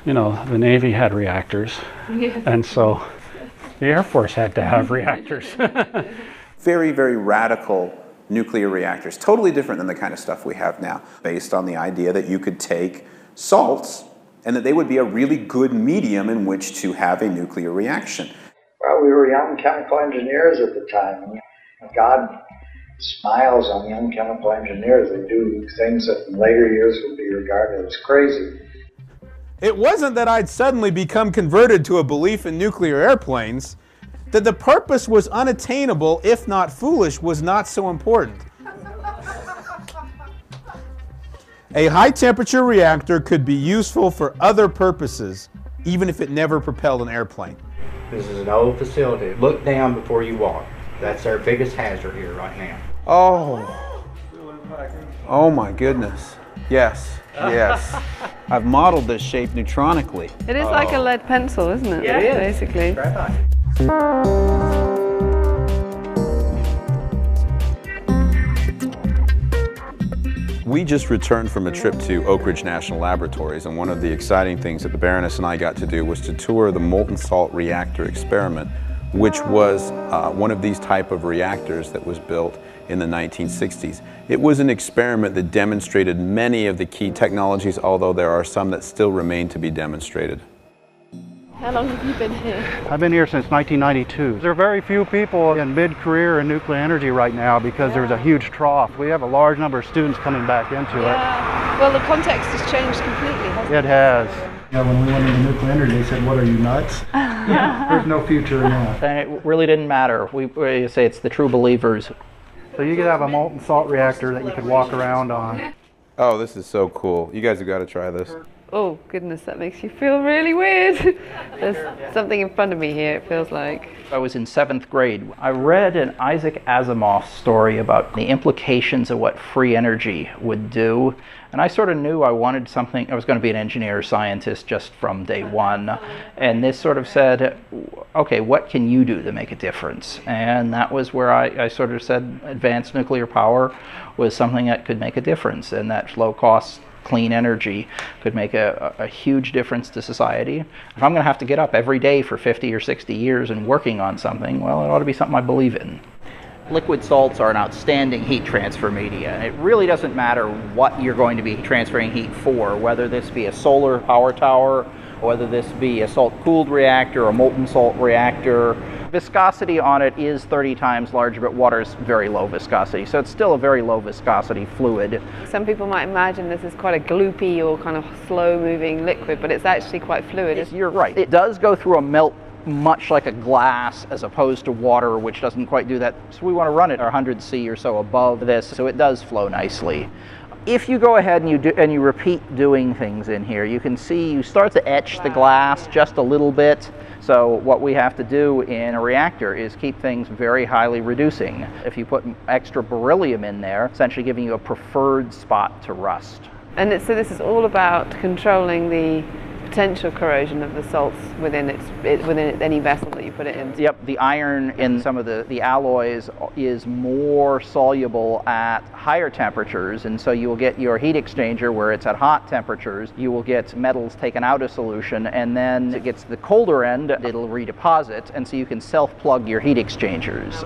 you know, the Navy had reactors, and so the Air Force had to have reactors. Very, very radical nuclear reactors, totally different than the kind of stuff we have now, based on the idea that you could take salts and that they would be a really good medium in which to have a nuclear reaction. Well, we were young chemical engineers at the time, and God smiles on young chemical engineers. They do things that in later years would be regarded as crazy. It wasn't that I'd suddenly become converted to a belief in nuclear airplanes. That the purpose was unattainable, if not foolish, was not so important. A high-temperature reactor could be useful for other purposes, even if it never propelled an airplane. This is an old facility. Look down before you walk. That's our biggest hazard here right now. Oh my goodness. Yes, yes. I've modeled this shape neutronically. It is like a lead pencil, isn't it? Yeah, it is. Basically. Graphite. We just returned from a trip to Oak Ridge National Laboratories, and one of the exciting things that the Baroness and I got to do was to tour the molten salt reactor experiment, which was one of these type of reactors that was built in the 1960s. It was an experiment that demonstrated many of the key technologies, although there are some that still remain to be demonstrated. How long have you been here? I've been here since 1992. There are very few people in mid-career in nuclear energy right now because there's a huge trough. We have a large number of students coming back into it. Well, the context has changed completely, hasn't it? It has. You know, when we went into nuclear energy, they said, "What are you, nuts?" There's no future in that. And it really didn't matter. We say it's the true believers. So you could have a molten salt reactor that you could walk around on. Oh, this is so cool. You guys have got to try this. Oh, goodness, that makes you feel really weird. There's something in front of me here, it feels like. I was in 7th grade. I read an Isaac Asimov story about the implications of what free energy would do. And I sort of knew I wanted something, I was going to be an engineer or scientist just from day one. And this sort of said, okay, what can you do to make a difference? And that was where I sort of said advanced nuclear power was something that could make a difference, and that low cost clean energy could make a huge difference to society. If I'm going to have to get up every day for 50 or 60 years and working on something, well, it ought to be something I believe in. Liquid salts are an outstanding heat transfer media, and it really doesn't matter what you're going to be transferring heat for, whether this be a solar power tower, whether this be a salt-cooled reactor or a molten salt reactor. Viscosity on it is 30 times larger, but water is very low viscosity, so it's still a very low viscosity fluid. Some people might imagine this is quite a gloopy or kind of slow-moving liquid, but it's actually quite fluid. You're right. It does go through a melt much like a glass as opposed to water, which doesn't quite do that. So we want to run it 100 C or so above this, so it does flow nicely. If you go ahead and you repeat doing things in here, you can see you start to etch the glass just a little bit. So what we have to do in a reactor is keep things very highly reducing. If you put extra beryllium in there, essentially giving you a preferred spot to rust. And so this is all about controlling the potential corrosion of the salts within any vessel that you put it in. Yep, the iron in some of the alloys is more soluble at higher temperatures, and so you will get your heat exchanger where it's at hot temperatures. You will get metals taken out of solution, and then it gets to the colder end, it'll redeposit, and so you can self-plug your heat exchangers,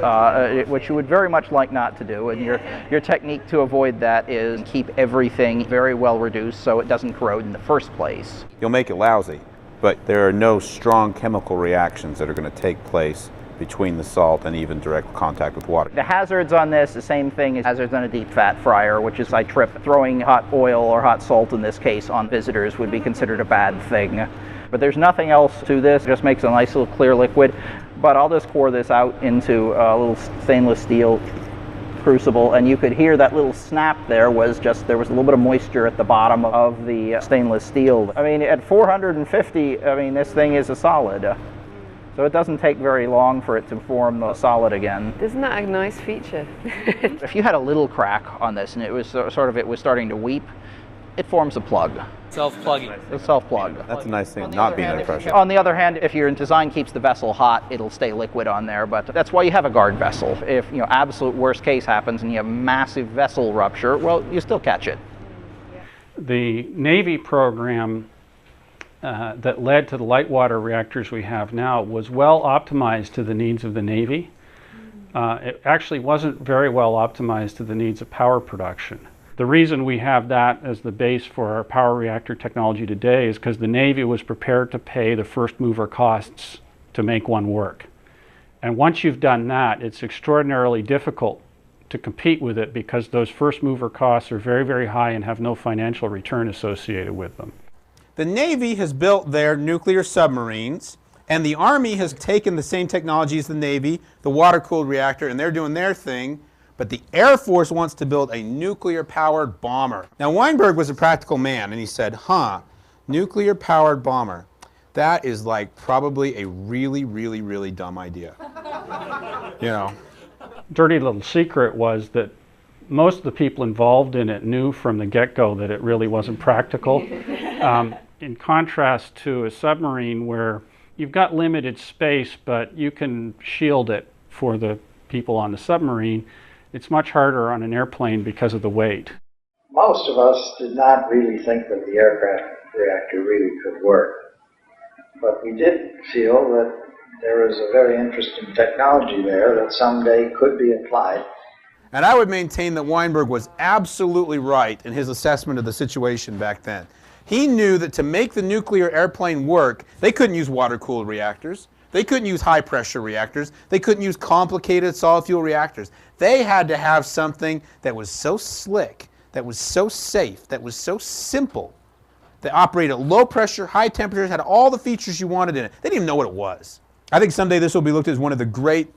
which you would very much like not to do. And your technique to avoid that is keep everything very well reduced so it doesn't corrode in the first place. You'll make it lousy, but there are no strong chemical reactions that are going to take place between the salt and even direct contact with water. The hazards on this, the same thing as hazards on a deep fat fryer, which is I trip. Throwing hot oil or hot salt in this case on visitors would be considered a bad thing. But there's nothing else to this, it just makes a nice little clear liquid. But I'll just pour this out into a little stainless steel crucible, and you could hear that little snap there was a little bit of moisture at the bottom of the stainless steel. I mean, at 450, I mean, this thing is a solid. So it doesn't take very long for it to form the solid again. Isn't that a nice feature? If you had a little crack on this and it was it was starting to weep, it forms a plug. Self-plugging. It's self-plug. That's a nice thing, not being under pressure. On the other hand, if your design keeps the vessel hot, it'll stay liquid on there, but that's why you have a guard vessel. If, absolute worst case happens and you have massive vessel rupture, well, you still catch it. The Navy program that led to the light water reactors we have now was well optimized to the needs of the Navy. It actually wasn't very well optimized to the needs of power production. The reason we have that as the base for our power reactor technology today is because the Navy was prepared to pay the first mover costs to make one work. And once you've done that, it's extraordinarily difficult to compete with it because those first mover costs are very, very high and have no financial return associated with them. The Navy has built their nuclear submarines, and the Army has taken the same technology as the Navy, the water-cooled reactor, and they're doing their thing. But the Air Force wants to build a nuclear-powered bomber. Now, Weinberg was a practical man, and he said, nuclear-powered bomber. That is like probably a really, really, really dumb idea. You know. Dirty little secret was that most of the people involved in it knew from the get-go that it really wasn't practical. In contrast to a submarine where you've got limited space, but you can shield it for the people on the submarine, it's much harder on an airplane because of the weight. Most of us did not really think that the aircraft reactor really could work. But we did feel that there was a very interesting technology there that someday could be applied. And I would maintain that Weinberg was absolutely right in his assessment of the situation back then. He knew that to make the nuclear airplane work, they couldn't use water-cooled reactors. They couldn't use high-pressure reactors. They couldn't use complicated solid-fuel reactors. They had to have something that was so slick, that was so safe, that was so simple, that operated at low pressure, high temperatures, had all the features you wanted in it. They didn't even know what it was. I think someday this will be looked at as one of the great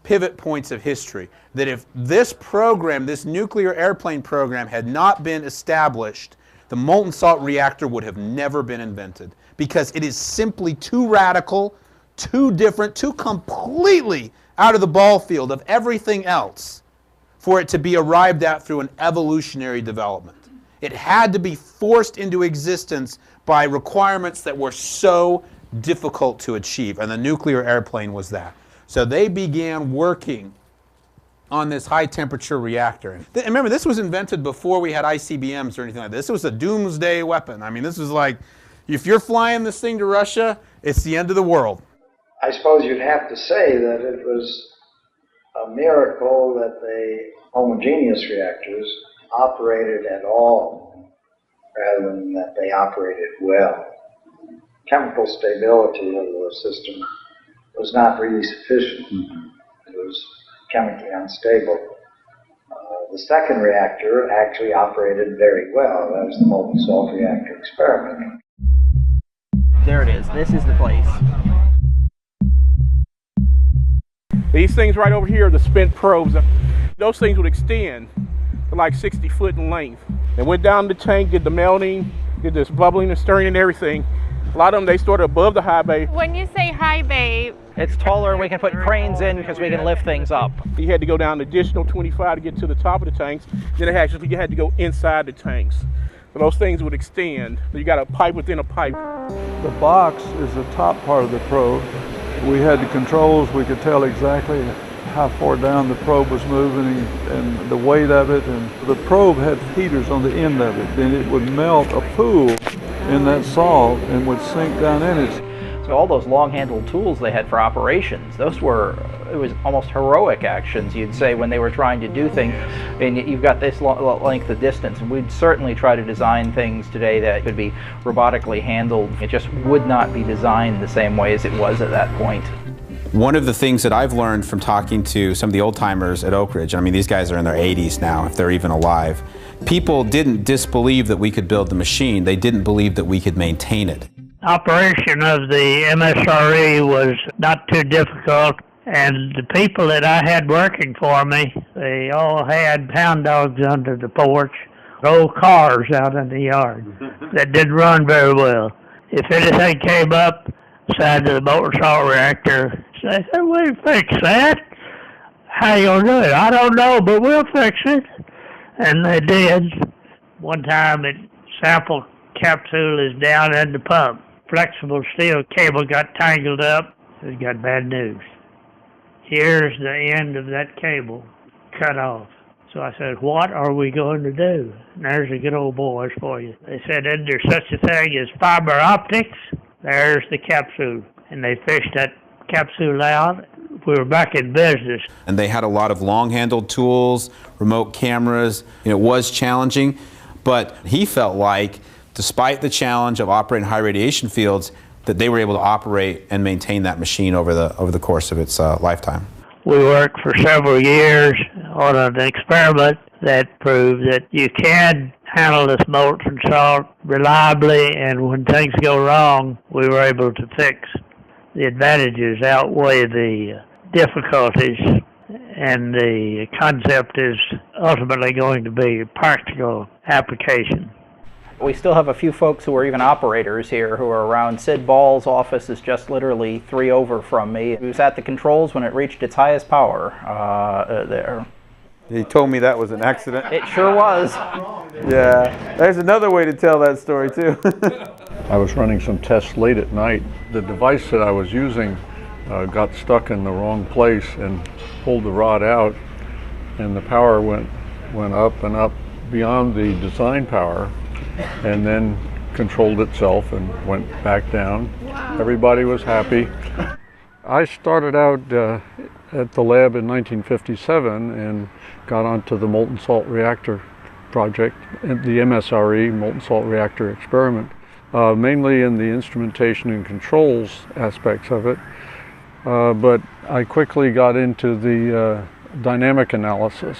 pivot points of history, that if this program, this nuclear airplane program, had not been established, the molten salt reactor would have never been invented, because it is simply too radical, too different, too completely out of the ball field of everything else for it to be arrived at through an evolutionary development. It had to be forced into existence by requirements that were so difficult to achieve, and the nuclear airplane was that. So they began working on this high-temperature reactor. And remember, this was invented before we had ICBMs or anything like this. This was a doomsday weapon. I mean, this was like, if you're flying this thing to Russia, it's the end of the world. I suppose you'd have to say that it was a miracle that the homogeneous reactors operated at all, rather than that they operated well. Chemical stability of the system was not really sufficient. It was chemically unstable. The second reactor actually operated very well. That was the molten salt reactor experiment. There it is. This is the place. These things right over here are the spent probes. Those things would extend to like 60 foot in length. They went down the tank, did the melting, did this bubbling and stirring and everything. A lot of them, they started above the high bay. When you say high bay, it's taller and we can put cranes in because we can lift things up. You had to go down an additional 25 to get to the top of the tanks. Then you had to go inside the tanks. So those things would extend. So you got a pipe within a pipe. The box is the top part of the probe. We had the controls. We could tell exactly how far down the probe was moving and the weight of it. And the probe had heaters on the end of it. Then it would melt a pool in that salt and would sink down in it. So all those long-handled tools they had for operations, it was almost heroic actions, you'd say, when they were trying to do things. And you've got this length of distance, and we'd certainly try to design things today that could be robotically handled. It just would not be designed the same way as it was at that point. One of the things that I've learned from talking to some of the old-timers at Oak Ridge, I mean, these guys are in their 80s now, if they're even alive, people didn't disbelieve that we could build the machine. They didn't believe that we could maintain it. Operation of the MSRE was not too difficult, and the people that I had working for me, they all had pound dogs under the porch, old cars out in the yard that didn't run very well. If anything came up side of the molten salt reactor, they said, "We'll fix that." "How you gonna do it?" "I don't know, but we'll fix it." And they did. One time, the sample capsule is down in the pump. Flexible steel cable got tangled up. It got bad news. Here's the end of that cable cut off. So I said, what are we going to do? And there's the good old boys for you. They said, isn't there such a thing as fiber optics? There's the capsule. And they fished that capsule out. We were back in business. And they had a lot of long-handled tools, remote cameras. It was challenging, but he felt like, despite the challenge of operating high radiation fields, that they were able to operate and maintain that machine over the course of its lifetime. We worked for several years on an experiment that proved that you can handle this molten salt reliably, and when things go wrong, we were able to fix. The advantages outweigh the difficulties, and the concept is ultimately going to be a practical application. We still have a few folks who are even operators here who are around. Sid Ball's office is just literally 3 over from me. He was at the controls when it reached its highest power there. He told me that was an accident. It sure was. Yeah, there's another way to tell that story too. I was running some tests late at night. The device that I was using got stuck in the wrong place and pulled the rod out, and the power went up and up beyond the design power, and then controlled itself and went back down. Wow. Everybody was happy. I started out at the lab in 1957 and got onto the molten salt reactor project, the MSRE, molten salt reactor experiment, mainly in the instrumentation and controls aspects of it. But I quickly got into the dynamic analysis,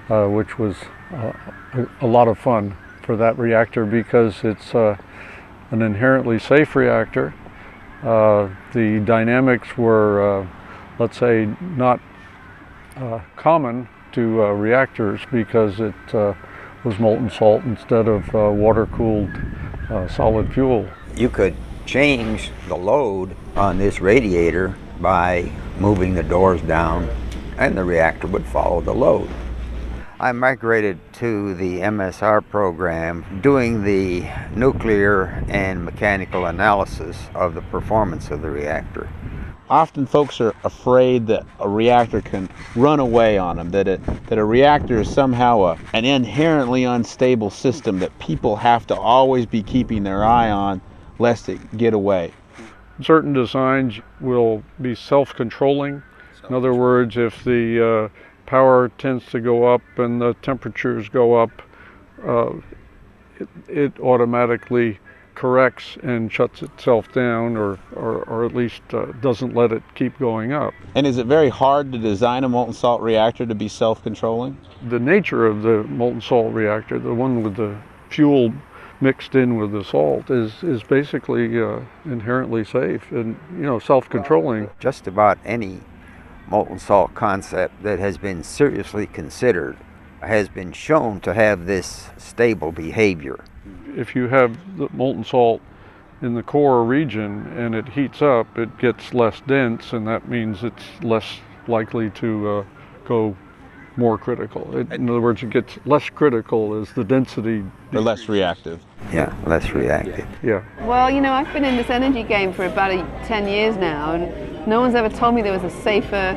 which was a lot of fun for that reactor because it's an inherently safe reactor. The dynamics were, let's say, not common to reactors because it was molten salt instead of water-cooled solid fuel. You could change the load on this radiator by moving the doors down, and the reactor would follow the load. I migrated to the MSR program doing the nuclear and mechanical analysis of the performance of the reactor. Often folks are afraid that a reactor can run away on them, that a reactor is somehow an inherently unstable system that people have to always be keeping their eye on lest it get away. Certain designs will be self-controlling. In other words, if the power tends to go up and the temperatures go up, it automatically corrects and shuts itself down, or at least doesn't let it keep going up. And is it very hard to design a molten salt reactor to be self-controlling? The nature of the molten salt reactor, the one with the fuel mixed in with the salt, is basically inherently safe and self-controlling. Just about any molten salt concept that has been seriously considered has been shown to have this stable behavior. If you have the molten salt in the core region and it heats up, it gets less dense, and that means it's less likely to go more critical. In other words, it gets less critical as the density. Or less reactive. Yeah, less reactive. Yeah. Well, I've been in this energy game for about 10 years now, and no one's ever told me there was a safer,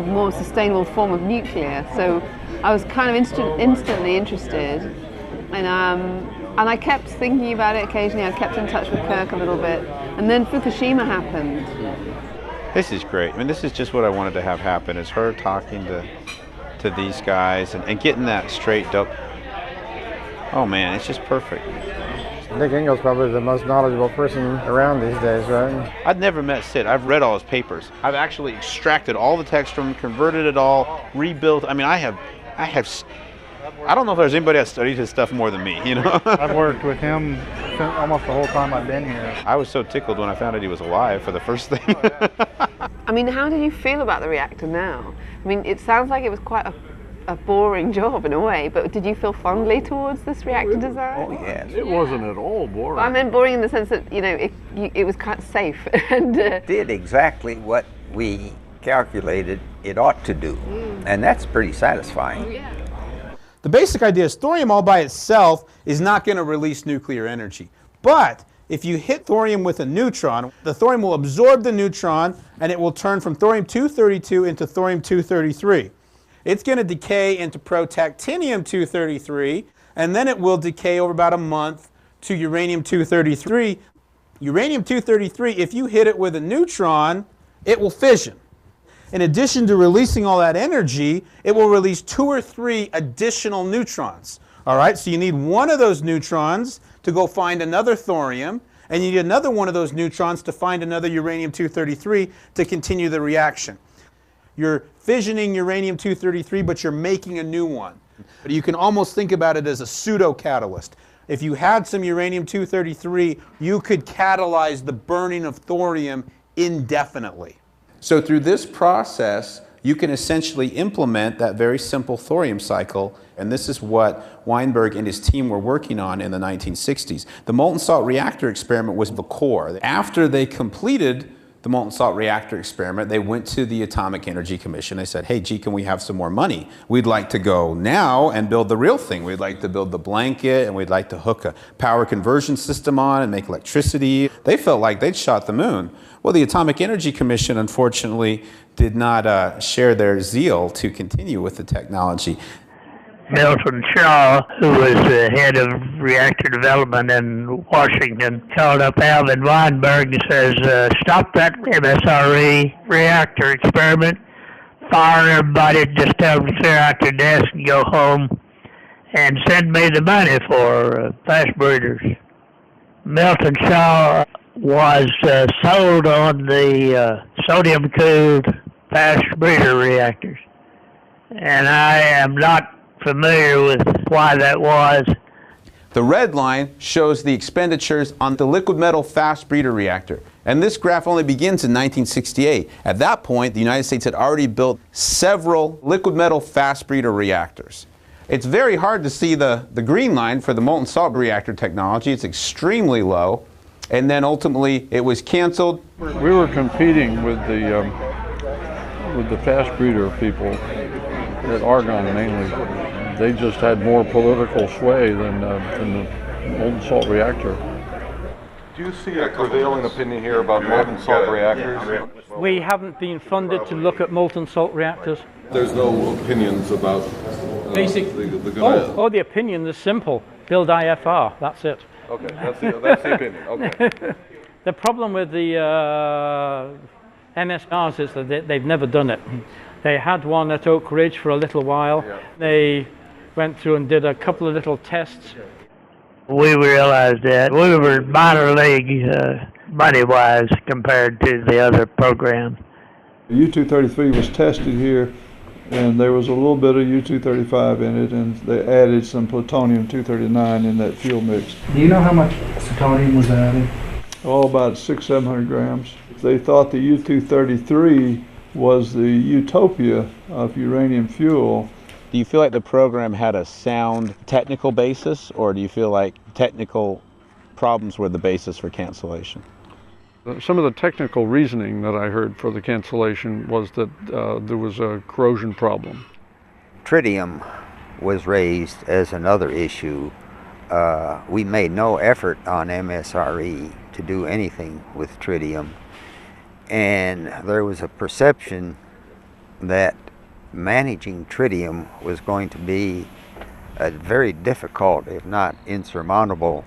more sustainable form of nuclear. So I was kind of instantly interested, and I kept thinking about it occasionally. I kept in touch with Kirk a little bit, and then Fukushima happened. This is great. I mean, this is just what I wanted to have happen, is her talking to these guys and getting that straight up. Oh man, it's just perfect. Nick Engel's probably the most knowledgeable person around these days, right? I've never met Sid. I've read all his papers. I've actually extracted all the text from him, converted it all, rebuilt. I mean, I don't know if there's anybody that studied his stuff more than me, I've worked with him almost the whole time I've been here. I was so tickled when I found out he was alive for the first thing. I mean, how did you feel about the reactor now? I mean, it sounds like it was quite a boring job in a way, but did you feel fondly towards this reactor design? Oh, yes. It wasn't at all boring. I meant boring in the sense that, it was kind of safe. And It did exactly what we calculated it ought to do, and that's pretty satisfying. Yeah. The basic idea is thorium all by itself is not going to release nuclear energy. But if you hit thorium with a neutron, the thorium will absorb the neutron and it will turn from thorium-232 into thorium-233. It's going to decay into protactinium-233, and then it will decay over about a month to uranium-233. Uranium-233, if you hit it with a neutron, it will fission. In addition to releasing all that energy, it will release 2 or 3 additional neutrons. All right, so you need one of those neutrons to go find another thorium, and you need another one of those neutrons to find another uranium-233 to continue the reaction. You're fissioning uranium-233, but you're making a new one. But you can almost think about it as a pseudo-catalyst. If you had some uranium-233, you could catalyze the burning of thorium indefinitely. So through this process, you can essentially implement that very simple thorium cycle, and this is what Weinberg and his team were working on in the 1960s. The molten salt reactor experiment was the core. After they completed the molten salt reactor experiment, they went to the Atomic Energy Commission. They said, hey, gee, can we have some more money? We'd like to go now and build the real thing. We'd like to build the blanket, and we'd like to hook a power conversion system on and make electricity. They felt like they'd shot the moon. Well, the Atomic Energy Commission, unfortunately, did not share their zeal to continue with the technology. Milton Shaw, who was the head of reactor development in Washington, called up Alvin Weinberg and says, stop that MSRE reactor experiment, fire everybody, just tell them to clear out their desk and go home, and send me the money for fast breeders. Milton Shaw was sold on the sodium-cooled fast breeder reactors, and I am not familiar with why that was. The red line shows the expenditures on the liquid metal fast breeder reactor. And this graph only begins in 1968. At that point, the United States had already built several liquid metal fast breeder reactors. It's very hard to see the green line for the molten salt reactor technology. It's extremely low. And then ultimately it was canceled. We were competing with the fast breeder people at Argonne mainly. They just had more political sway than the molten salt reactor. Do you see a prevailing opinion here about molten salt reactors? We haven't been funded to look at molten salt reactors. There's no opinions about basic. The gnéas. Oh, the opinion is simple. Build IFR. That's it. Okay, that's the opinion. Okay. The problem with the MSRs is that they've never done it. They had one at Oak Ridge for a little while. Yeah. They went through and did a couple of little tests. We realized that we were minor league money-wise compared to the other programs. U-233 was tested here, and there was a little bit of U-235 in it, and they added some plutonium-239 in that fuel mix. Do you know how much plutonium was added? Oh, about 600-700 grams. They thought the U-233 was the utopia of uranium fuel. Do you feel like the program had a sound technical basis, or do you feel like technical problems were the basis for cancellation? Some of the technical reasoning that I heard for the cancellation was that there was a corrosion problem. Tritium was raised as another issue. We made no effort on MSRE to do anything with tritium, and there was a perception that managing tritium was going to be a very difficult, if not insurmountable,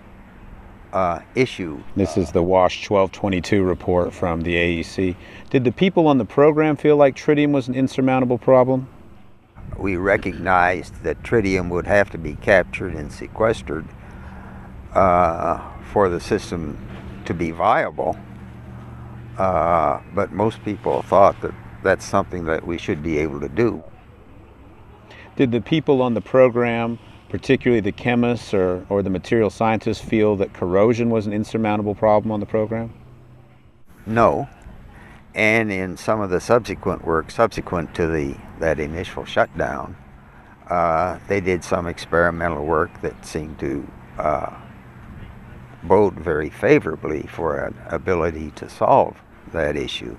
issue. This is the WASH 1222 report from the AEC. Did the people on the program feel like tritium was an insurmountable problem? We recognized that tritium would have to be captured and sequestered for the system to be viable, but most people thought that that's something that we should be able to do. Did the people on the program, particularly the chemists or the material scientists, feel that corrosion was an insurmountable problem on the program? No, and in some of the subsequent work, subsequent to that initial shutdown, they did some experimental work that seemed to bode very favorably for an ability to solve that issue.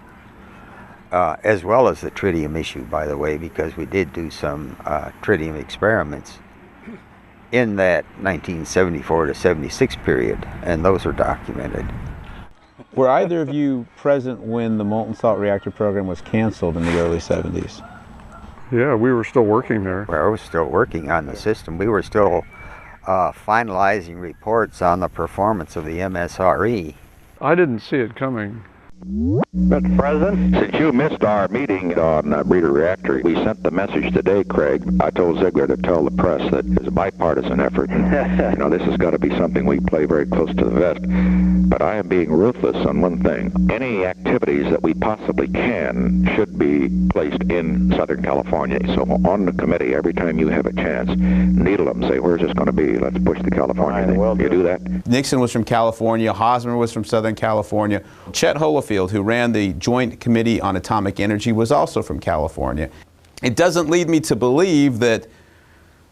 As well as the tritium issue, by the way, because we did do some tritium experiments in that 1974 to 76 period, and those are documented. Were either of you present when the molten salt reactor program was canceled in the early 70s? Yeah, we were still working there. Well, I was still working on the system. We were still finalizing reports on the performance of the MSRE. I didn't see it coming. Mr. President, since you missed our meeting on breeder reactor, we sent the message today, Craig. I told Ziegler to tell the press that it's a bipartisan effort. You know, this has got to be something we play very close to the vest. But I am being ruthless on one thing. Any activities that we possibly can should be placed in Southern California. So on the committee, every time you have a chance, needle them, say, where's this going to be? Let's push the California thing. You do that? Nixon was from California. Hosmer was from Southern California. Chet Holofield, who ran the Joint Committee on Atomic Energy, was also from California. It doesn't lead me to believe that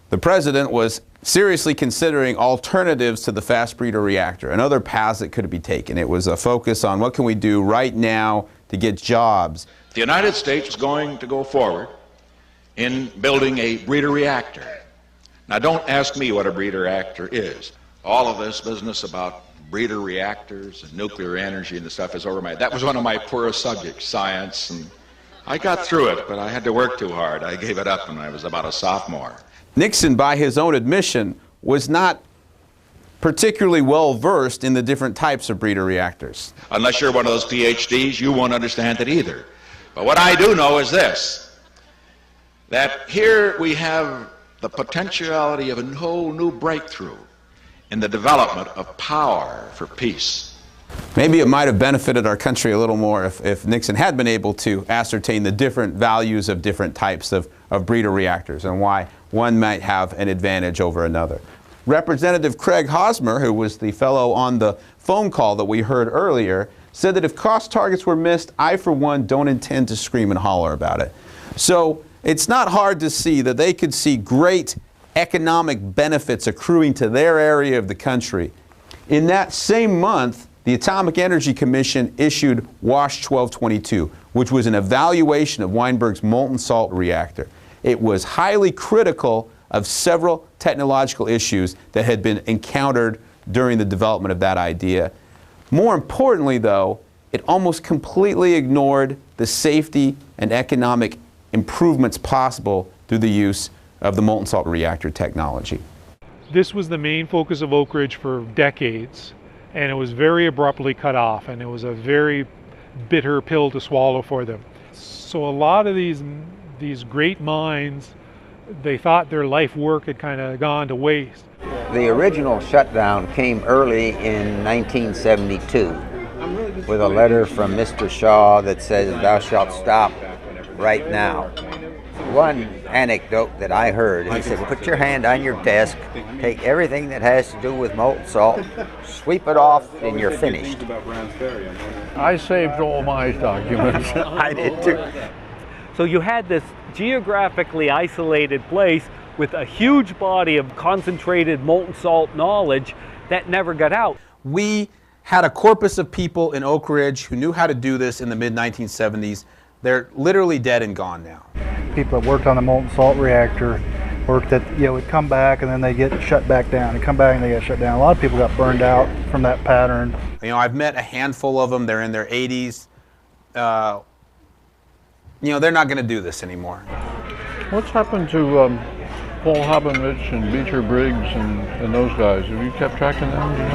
the president was seriously considering alternatives to the fast breeder reactor and other paths that could be taken. It was a focus on what can we do right now to get jobs. The United States is going to go forward in building a breeder reactor. Now, don't ask me what a breeder reactor is. All of this business about breeder reactors and nuclear energy and the stuff is over my head. That was one of my poorest subjects, science, and I got through it, but I had to work too hard. I gave it up when I was about a sophomore. Nixon, by his own admission, was not particularly well versed in the different types of breeder reactors. Unless you're one of those PhDs, you won't understand it either. But what I do know is this, that here we have the potentiality of a whole new breakthrough in the development of power for peace. Maybe it might have benefited our country a little more if Nixon had been able to ascertain the different values of different types of breeder reactors and why one might have an advantage over another. Representative Craig Hosmer, who was the fellow on the phone call that we heard earlier, said that if cost targets were missed, I, for one, don't intend to scream and holler about it. So it's not hard to see that they could see great economic benefits accruing to their area of the country. In that same month, the Atomic Energy Commission issued WASH 1222, which was an evaluation of Weinberg's molten salt reactor. It was highly critical of several technological issues that had been encountered during the development of that idea. More importantly, though, it almost completely ignored the safety and economic improvements possible through the use of the molten salt reactor technology. This was the main focus of Oak Ridge for decades, and it was very abruptly cut off, and it was a very bitter pill to swallow for them. So a lot of these great minds, they thought their life work had kind of gone to waste. The original shutdown came early in 1972 with a letter from Mr. Shaw that says, "Thou shalt stop right now." One anecdote that I heard, he said, put your hand on your desk, take everything that has to do with molten salt, sweep it off, and you're finished. I saved all my documents. I did too. So you had this geographically isolated place with a huge body of concentrated molten salt knowledge that never got out. We had a corpus of people in Oak Ridge who knew how to do this in the mid-1970s. They're literally dead and gone now. People that worked on the molten salt reactor worked that, would come back and then they get shut back down, and come back and they get shut down. A lot of people got burned out from that pattern. You know, I've met a handful of them. They're in their 80s. You know, they're not going to do this anymore. What's happened to Paul Habenich and Beecher Briggs and those guys? Have you kept track of them, do you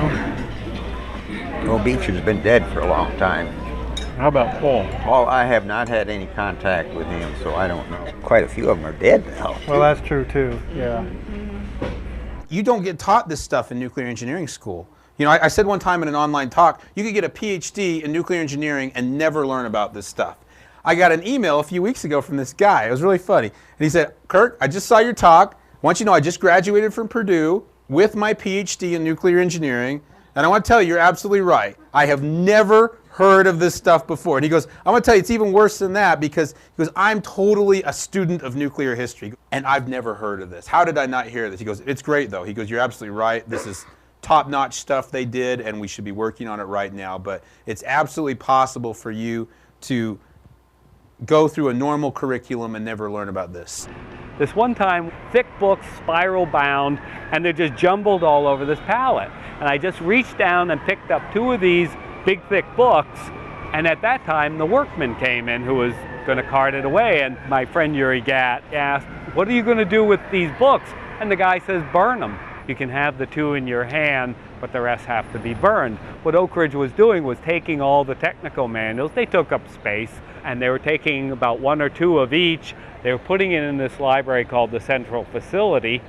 know? Well, Beecher's been dead for a long time. How about Paul? Paul, I have not had any contact with him, so I don't know. Quite a few of them are dead now. Well, that's true too, yeah. You don't get taught this stuff in nuclear engineering school. You know, I said one time in an online talk, you could get a PhD in nuclear engineering and never learn about this stuff. I got an email a few weeks ago from this guy. It was really funny. And he said, Kirk, I just saw your talk. I want you to know I just graduated from Purdue with my PhD in nuclear engineering. And I want to tell you, you're absolutely right. I have never heard of this stuff before. And he goes, I'm going to tell you, it's even worse than that, because he goes, I'm totally a student of nuclear history, and I've never heard of this. How did I not hear this? He goes, it's great, though. He goes, you're absolutely right. This is top-notch stuff they did, and we should be working on it right now. But it's absolutely possible for you to go through a normal curriculum and never learn about this. This one time, thick books, spiral bound, and they're just jumbled all over this pallet. And I just reached down and picked up two of these big thick books, and at that time the workman came in who was going to cart it away. And my friend Yuri Gat asked, what are you going to do with these books? And the guy says, burn them. You can have the 2 in your hand, but the rest have to be burned. What Oak Ridge was doing was taking all the technical manuals. They took up space, and they were taking about 1 or 2 of each. They were putting it in this library called the Central Facility.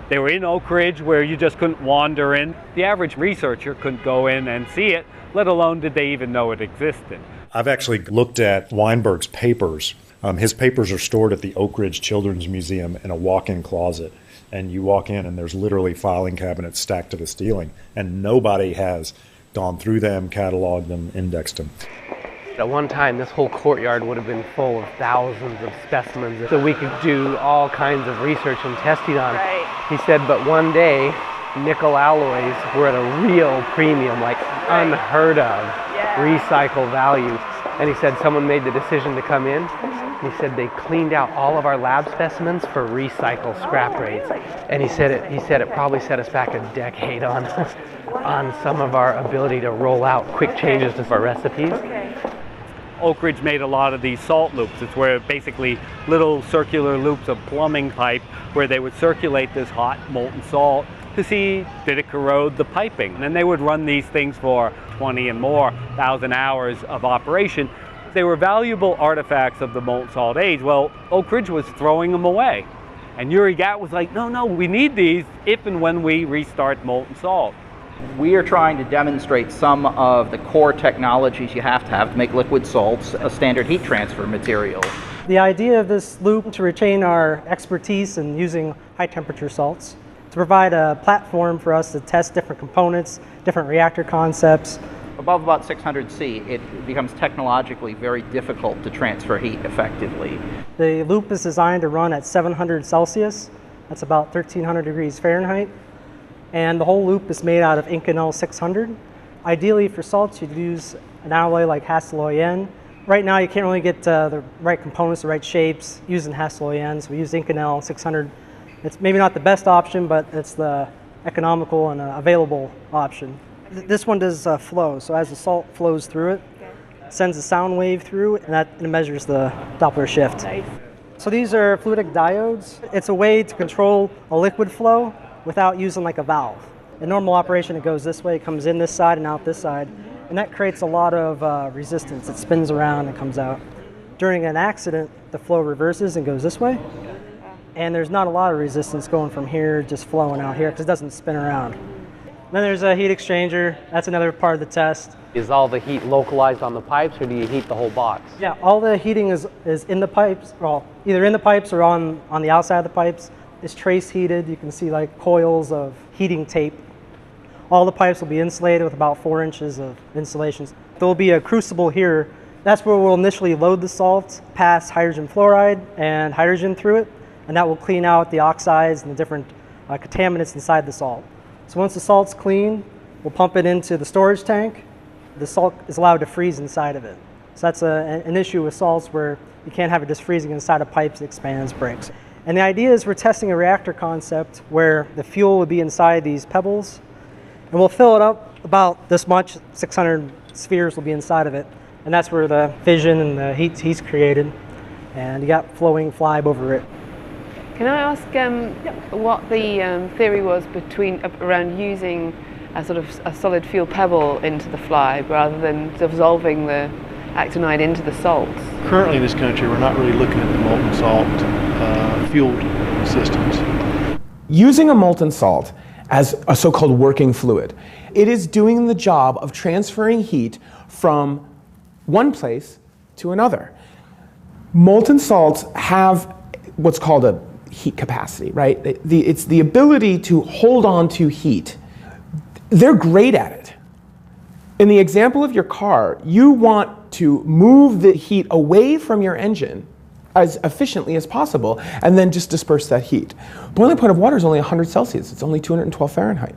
They were in Oak Ridge, where you just couldn't wander in. The average researcher couldn't go in and see it, let alone did they even know it existed. I've actually looked at Weinberg's papers. His papers are stored at the Oak Ridge Children's Museum in a walk-in closet. And you walk in and there's literally filing cabinets stacked to the ceiling. And nobody has gone through them, cataloged them, indexed them. At one time, this whole courtyard would have been full of thousands of specimens that we could do all kinds of research and testing on. Right. He said, but one day, nickel alloys were at a real premium, like unheard of recycle value. And he said someone made the decision to come in. He said they cleaned out all of our lab specimens for recycle scrap rates. And he said it probably set us back a decade on some of our ability to roll out quick changes to our recipes. Oak Ridge made a lot of these salt loops. It's where basically little circular loops of plumbing pipe where they would circulate this hot molten salt to see did it corrode the piping. And then they would run these things for 20 and more thousand hours of operation. They were valuable artifacts of the molten salt age. Well, Oak Ridge was throwing them away. And Yuri Gat was like, no, we need these if and when we restart molten salt. We are trying to demonstrate some of the core technologies you have to make liquid salts a standard heat transfer material. The idea of this loop to retain our expertise in using high temperature salts, to provide a platform for us to test different components, different reactor concepts. Above about 600 C, it becomes technologically very difficult to transfer heat effectively. The loop is designed to run at 700 Celsius. That's about 1300 degrees Fahrenheit. And the whole loop is made out of Inconel 600. Ideally for salts, you'd use an alloy like Hastelloy-N. Right now you can't really get the right components, the right shapes using Hastelloy-N, so we use Inconel 600. It's maybe not the best option, but it's the economical and available option. This one does flow, so as the salt flows through it, it sends a sound wave through, and that measures the Doppler shift. Nice. So these are fluidic diodes. It's a way to control a liquid flow without using like a valve. In normal operation, it goes this way, it comes in this side and out this side, and that creates a lot of resistance. It spins around and comes out. During an accident, the flow reverses and goes this way, and there's not a lot of resistance going from here, just flowing out here, because it doesn't spin around. Then there's a heat exchanger. That's another part of the test. Is all the heat localized on the pipes, or do you heat the whole box? Yeah, all the heating is in the pipes, well, either in the pipes or on the outside of the pipes. It's trace heated. You can see like coils of heating tape. All the pipes will be insulated with about 4 inches of insulation. There will be a crucible here. That's where we'll initially load the salt, pass hydrogen fluoride and hydrogen through it, and that will clean out the oxides and the different contaminants inside the salt. So once the salt's clean, we'll pump it into the storage tank. The salt is allowed to freeze inside of it. So that's an issue with salts where you can't have it just freezing inside of pipes, it expands, breaks. And the idea is we're testing a reactor concept where the fuel would be inside these pebbles, and we'll fill it up about this much, 600 spheres will be inside of it, and that's where the fission and the heat's created, and you got flowing flibe over it. Can I ask what the theory was around using a sort of a solid fuel pebble into the flibe rather than dissolving the actinide into the salts? Currently in this country, we're not really looking at the molten salt fueled systems. Using a molten salt as a so-called working fluid, it is doing the job of transferring heat from one place to another. Molten salts have what's called a heat capacity, right? It's the ability to hold on to heat. They're great at it. In the example of your car, you want to move the heat away from your engine as efficiently as possible and then just disperse that heat. Boiling point of water is only 100 Celsius. It's only 212 Fahrenheit.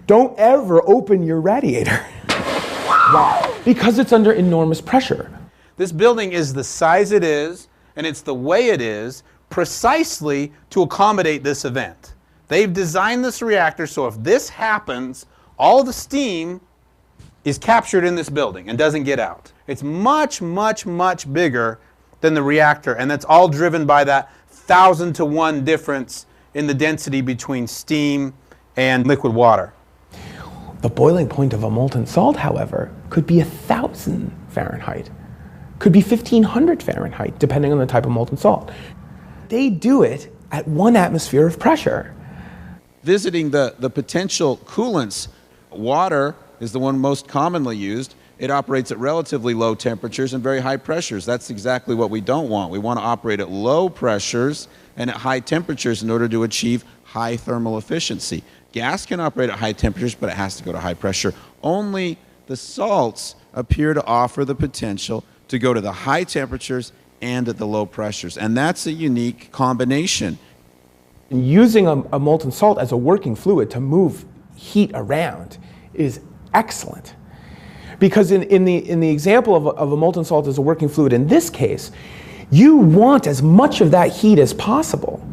Don't ever open your radiator. Why? Because it's under enormous pressure. This building is the size it is, and it's the way it is, precisely to accommodate this event. They've designed this reactor so if this happens, all the steam is captured in this building and doesn't get out. It's much, much, much bigger than the reactor, and that's all driven by that 1,000 to 1 difference in the density between steam and liquid water. The boiling point of a molten salt, however, could be 1,000 Fahrenheit, could be 1,500 Fahrenheit, depending on the type of molten salt. They do it at 1 atmosphere of pressure. Visiting the potential coolants, water is the one most commonly used. It operates at relatively low temperatures and very high pressures. That's exactly what we don't want. We want to operate at low pressures and at high temperatures in order to achieve high thermal efficiency. Gas can operate at high temperatures, but it has to go to high pressure. Only the salts appear to offer the potential to go to the high temperatures and at the low pressures. And that's a unique combination. Using a molten salt as a working fluid to move heat around is excellent. Because in the example of a molten salt as a working fluid in this case, you want as much of that heat as possible.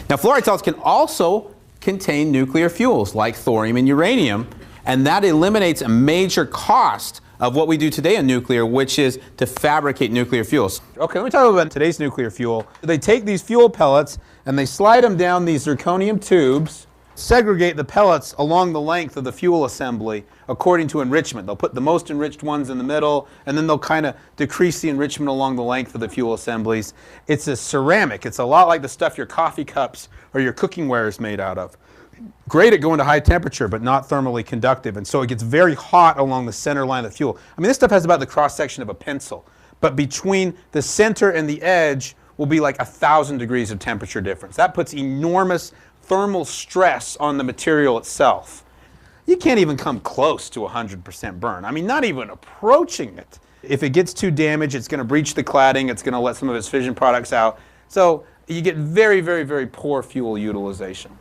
Now, fluoride salts can also contain nuclear fuels like thorium and uranium, and that eliminates a major cost of what we do today in nuclear, which is to fabricate nuclear fuels. Okay, let me talk about today's nuclear fuel. They take these fuel pellets and they slide them down these zirconium tubes, segregate the pellets along the length of the fuel assembly according to enrichment. They'll put the most enriched ones in the middle, and then they'll kind of decrease the enrichment along the length of the fuel assemblies. It's a ceramic. It's a lot like the stuff your coffee cups or your cooking ware is made out of. Great at going to high temperature, but not thermally conductive, and so it gets very hot along the center line of the fuel. I mean, this stuff has about the cross-section of a pencil, but between the center and the edge will be like 1,000 degrees of temperature difference. That puts enormous thermal stress on the material itself. You can't even come close to 100% burn. I mean, not even approaching it. If it gets too damaged, it's going to breach the cladding. It's going to let some of its fission products out. So you get very, very, very poor fuel utilization.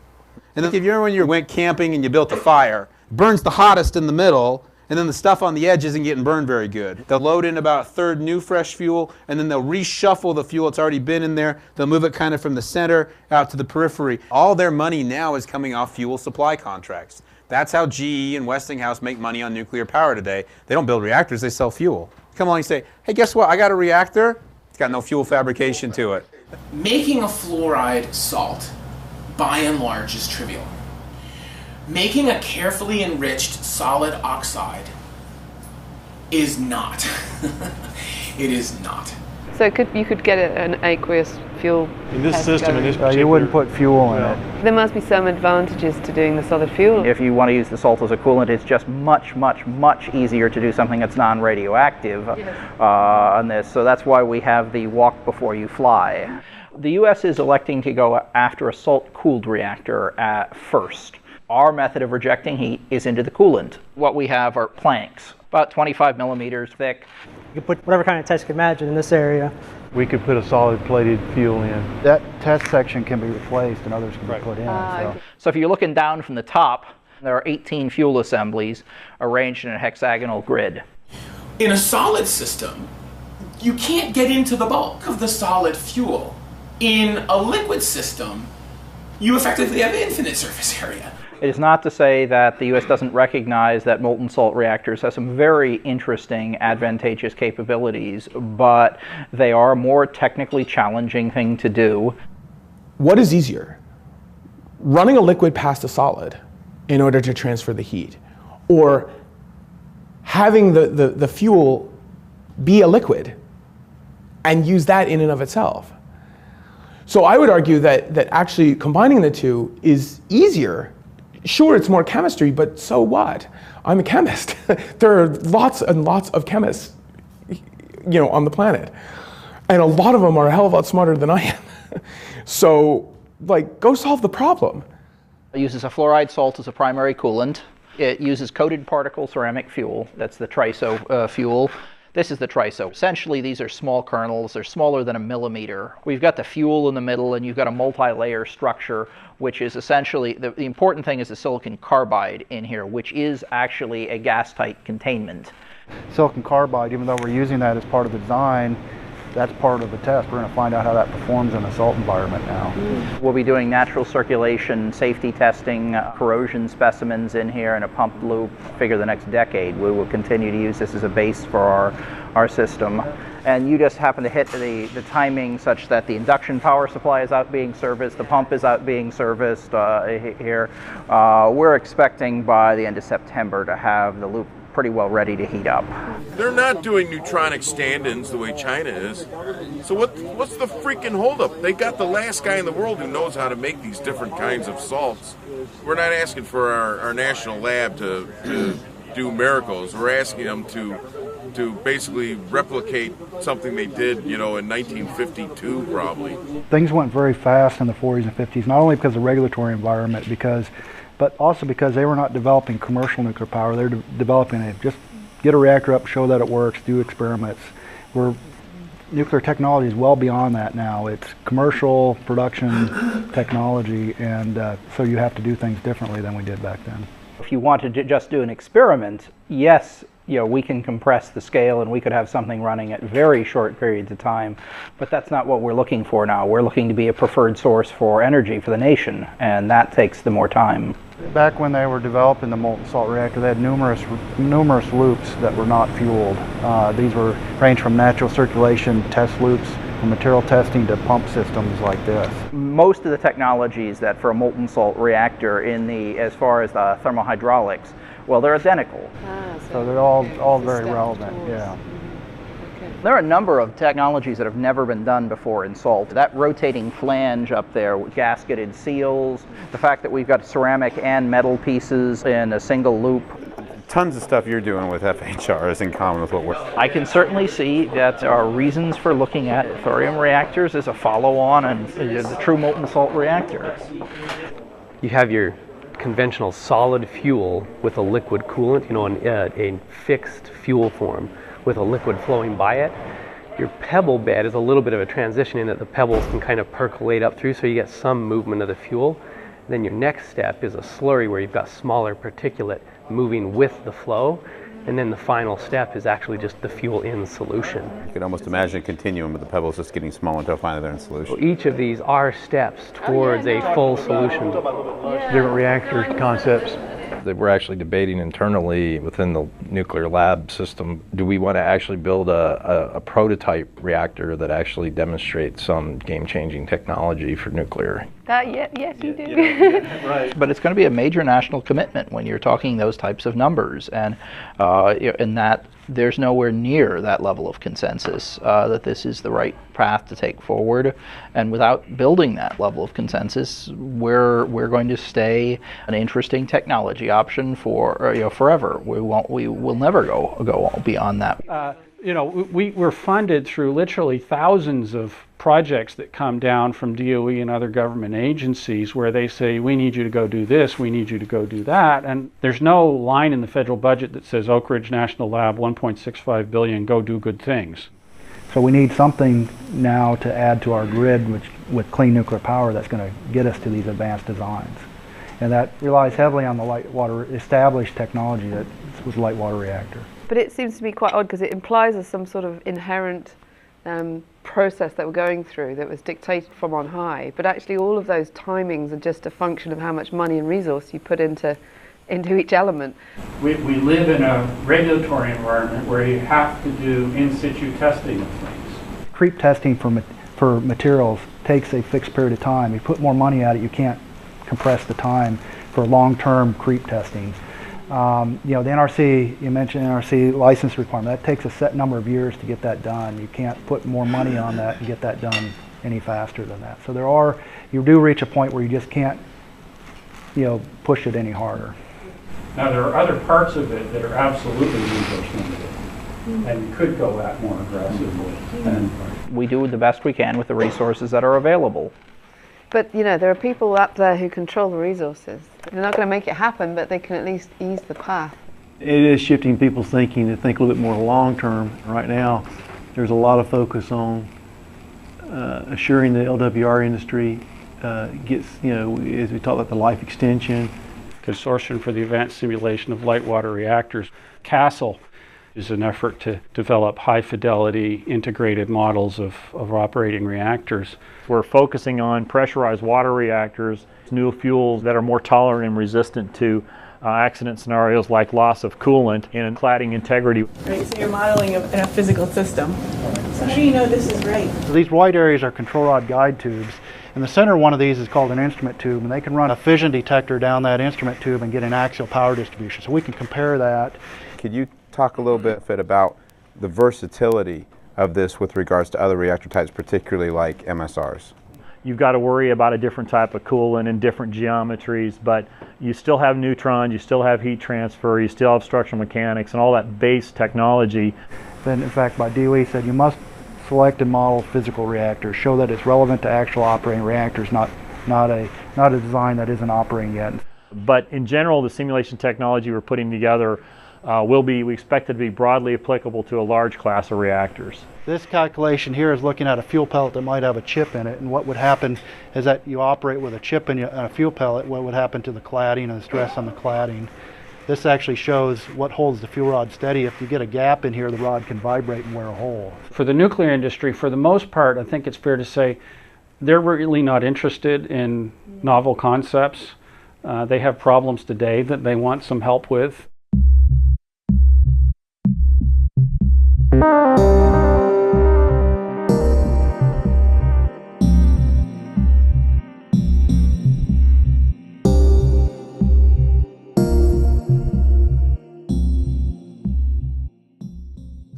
And then if you remember when you went camping and you built a fire, it burns the hottest in the middle, and then the stuff on the edge isn't getting burned very good. They'll load in about 1/3 new fresh fuel, and then they'll reshuffle the fuel that's already been in there. They'll move it kind of from the center out to the periphery. All their money now is coming off fuel supply contracts. That's how GE and Westinghouse make money on nuclear power today. They don't build reactors, they sell fuel. Come along and say, hey, guess what? I got a reactor. It's got no fuel fabrication to it. Making a fluoride salt, by and large, is trivial. Making a carefully enriched solid oxide is not. It is not. So you could get an aqueous fuel. In this system, in this you wouldn't put fuel in it. There must be some advantages to doing the solid fuel. If you want to use the salt as a coolant, it's just much, much, much easier to do something that's non-radioactive on this. So that's why we have the walk before you fly. The U.S. is electing to go after a salt-cooled reactor at first. Our method of rejecting heat is into the coolant. What we have are planks, about 25 millimeters thick. You can put whatever kind of test you can imagine in this area. We could put a solid plated fuel in. That test section can be replaced and others can be put in. So if you're looking down from the top, there are 18 fuel assemblies arranged in a hexagonal grid. In a solid system, you can't get into the bulk of the solid fuel. In a liquid system, you effectively have infinite surface area. It is not to say that the U.S. doesn't recognize that molten salt reactors have some very interesting, advantageous capabilities, but they are a more technically challenging thing to do. What is easier? Running a liquid past a solid in order to transfer the heat, or having the fuel be a liquid and use that in and of itself? So I would argue that actually combining the two is easier. Sure, it's more chemistry, but so what? I'm a chemist. There are lots and lots of chemists, on the planet. And a lot of them are a hell of a lot smarter than I am. So, go solve the problem. It uses a fluoride salt as a primary coolant. It uses coated particle ceramic fuel. That's the triso fuel. This is the triso. Essentially, these are small kernels. They're smaller than a millimeter. We've got the fuel in the middle, and you've got a multi-layer structure, which is essentially, the important thing is the silicon carbide in here, which is actually a gas-tight containment. Silicon carbide, even though we're using that as part of the design, that's part of the test. We're going to find out how that performs in the salt environment now. We'll be doing natural circulation, safety testing, corrosion specimens in here in a pumped loop. Figure the next decade we will continue to use this as a base for our system. and you just happen to hit the timing such that the induction power supply is out being serviced, the pump is out being serviced here. We're expecting by the end of September to have the loop pretty well ready to heat up. They're not doing neutronic stand-ins the way China is. So what's the freaking holdup? They got the last guy in the world who knows how to make these different kinds of salts. We're not asking for our national lab to do miracles. We're asking them to basically replicate something they did, in 1952 probably. Things went very fast in the 40s and 50s, not only because of the regulatory environment, but also because they were not developing commercial nuclear power. They're developing just get a reactor up, show that it works, do experiments. Nuclear technology is well beyond that now. It's commercial production technology, and so you have to do things differently than we did back then. If you wanted to just do an experiment, yes, we can compress the scale and we could have something running at very short periods of time, but that's not what we're looking for now. We're looking to be a preferred source for energy for the nation, and that takes the more time. Back when they were developing the molten salt reactor, they had numerous loops that were not fueled. These range from natural circulation test loops, from material testing to pump systems like this. Most of the technologies that for a molten salt reactor as far as the thermohydraulics, well, they're identical. So they're all very relevant, yeah. There are a number of technologies that have never been done before in salt. That rotating flange up there with gasketed seals, the fact that we've got ceramic and metal pieces in a single loop. Tons of stuff you're doing with FHR is in common with what we're... I can certainly see that there are reasons for looking at thorium reactors as a follow-on and the true molten salt reactor. You have your conventional solid fuel with a liquid coolant, a fixed fuel form with a liquid flowing by it. Your pebble bed is a little bit of a transition in that the pebbles can kind of percolate up through, so you get some movement of the fuel. Then your next step is a slurry where you've got smaller particulate moving with the flow. And then the final step is actually just the fuel in solution. You can almost imagine a continuum with the pebbles just getting smaller until finally they're in solution. So each of these are steps towards a full solution. Different reactor concepts. That we're actually debating internally within the nuclear lab system. Do we want to actually build a prototype reactor that actually demonstrates some game-changing technology for nuclear? Yes, you do. Right. But it's going to be a major national commitment when you're talking those types of numbers, and in that there's nowhere near that level of consensus that this is the right path to take forward. And without building that level of consensus, we're going to stay an interesting technology option for forever. We will never go beyond that. We're funded through literally thousands of projects that come down from DOE and other government agencies where they say, we need you to go do this, we need you to go do that. And there's no line in the federal budget that says Oak Ridge National Lab, $1.65 billion, go do good things. So we need something now to add to our grid with clean nuclear power that's going to get us to these advanced designs. And that relies heavily on the established technology that was light water reactor. But it seems to be quite odd because it implies there's some sort of inherent process that we're going through that was dictated from on high. But actually all of those timings are just a function of how much money and resource you put into each element. We live in a regulatory environment where you have to do in situ testing of things. Creep testing for materials takes a fixed period of time. You put more money at it, you can't compress the time for long-term creep testing. The NRC, you mentioned NRC license requirement, that takes a set number of years to get that done. You can't put more money on that and get that done any faster than that. So you do reach a point where you just can't, push it any harder. Now there are other parts of it that are absolutely resource limited and could go at more aggressively. And we do the best we can with the resources that are available. But there are people up there who control the resources. They're not going to make it happen, but they can at least ease the path. It is shifting people's thinking to think a little bit more long term. Right now, there's a lot of focus on assuring the LWR industry gets, as we talk about the life extension. Consortium for the Advanced Simulation of Light Water Reactors, CASTLE, is an effort to develop high-fidelity integrated models of operating reactors. We're focusing on pressurized water reactors, new fuels that are more tolerant and resistant to accident scenarios like loss of coolant and cladding integrity. Right, so you're modeling a physical system. So how do you know this is right? These white areas are control rod guide tubes. In the center of one of these is called an instrument tube, and they can run a fission detector down that instrument tube and get an axial power distribution. So we can compare that. Could you talk a little bit about the versatility of this with regards to other reactor types, particularly like MSRs? You've got to worry about a different type of coolant and different geometries, but you still have neutrons, you still have heat transfer, you still have structural mechanics and all that base technology. Then, in fact, by DOE said you must select and model physical reactors, show that it's relevant to actual operating reactors, not a design that isn't operating yet. But in general, the simulation technology we're putting together we expect it to be broadly applicable to a large class of reactors. This calculation here is looking at a fuel pellet that might have a chip in it, and what would happen is that you operate with a chip in a fuel pellet, what would happen to the cladding and the stress on the cladding. This actually shows what holds the fuel rod steady. If you get a gap in here, the rod can vibrate and wear a hole. For the nuclear industry, for the most part, I think it's fair to say they're really not interested in novel concepts. They have problems today that they want some help with.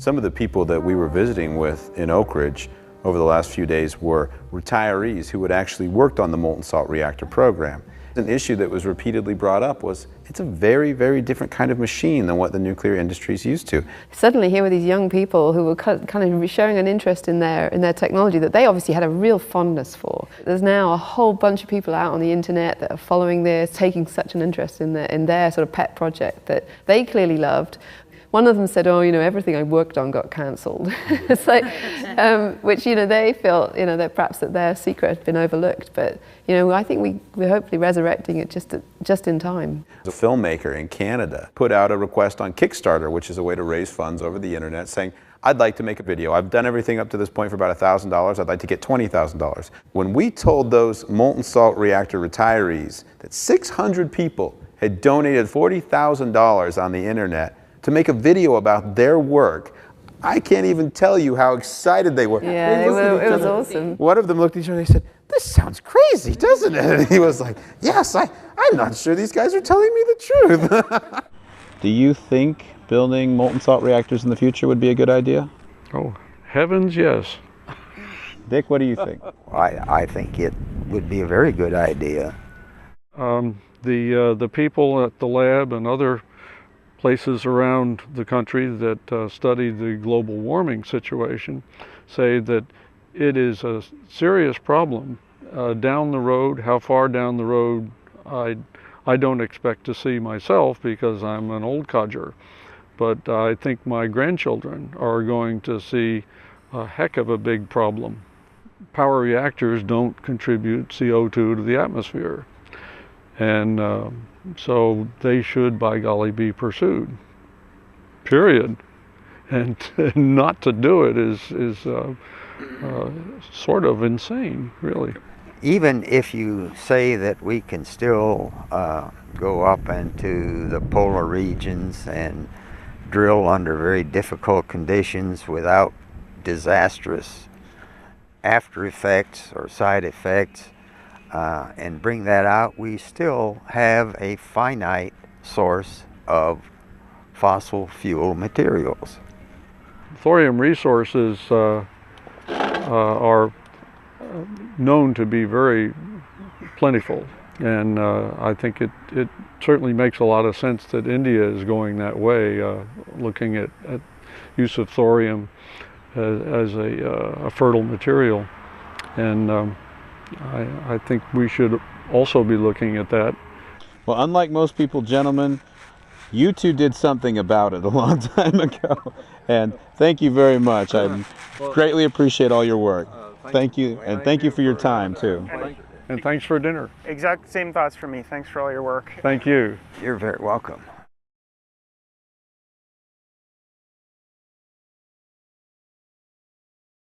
Some of the people that we were visiting with in Oak Ridge over the last few days were retirees who had actually worked on the molten salt reactor program. An issue that was repeatedly brought up was it's a very, very different kind of machine than what the nuclear industry is used to. Suddenly here were these young people who were kind of showing an interest in their technology that they obviously had a real fondness for. There's now a whole bunch of people out on the internet that are following this, taking such an interest in their sort of pet project that they clearly loved. One of them said, "Oh, everything I worked on got cancelled." It's like, which they felt, that perhaps that their secret had been overlooked. But I think we're hopefully resurrecting it just in time. A filmmaker in Canada put out a request on Kickstarter, which is a way to raise funds over the internet, saying, "I'd like to make a video. I've done everything up to this point for about $1,000. I'd like to get $20,000." When we told those molten salt reactor retirees that 600 people had donated $40,000 on the internet to make a video about their work, I can't even tell you how excited they were. Yeah, it was awesome. One of them looked at each other and they said, "This sounds crazy, doesn't it?" And he was like, "Yes, I'm not sure these guys are telling me the truth." Do you think building molten salt reactors in the future would be a good idea? Oh, heavens, yes. Dick, what do you think? I think it would be a very good idea. The people at the lab and other places around the country that study the global warming situation say that it is a serious problem down the road. How far down the road, I don't expect to see myself because I'm an old codger, but I think my grandchildren are going to see a heck of a big problem. Power reactors don't contribute CO2 to the atmosphere, and so they should, by golly, be pursued, period. And not to do it is sort of insane, really. Even if you say that we can still go up into the polar regions and drill under very difficult conditions without disastrous after effects or side effects, and bring that out, we still have a finite source of fossil fuel materials. Thorium resources are known to be very plentiful, and I think it certainly makes a lot of sense that India is going that way, looking at use of thorium as a fertile material, and I think we should also be looking at that. Well, unlike most people, gentlemen, you two did something about it a long time ago, and thank you very much. I greatly appreciate all your work. Thank you, and thank you for your time, too. And thanks for dinner. Exact same thoughts for me. Thanks for all your work. Thank you. You're very welcome.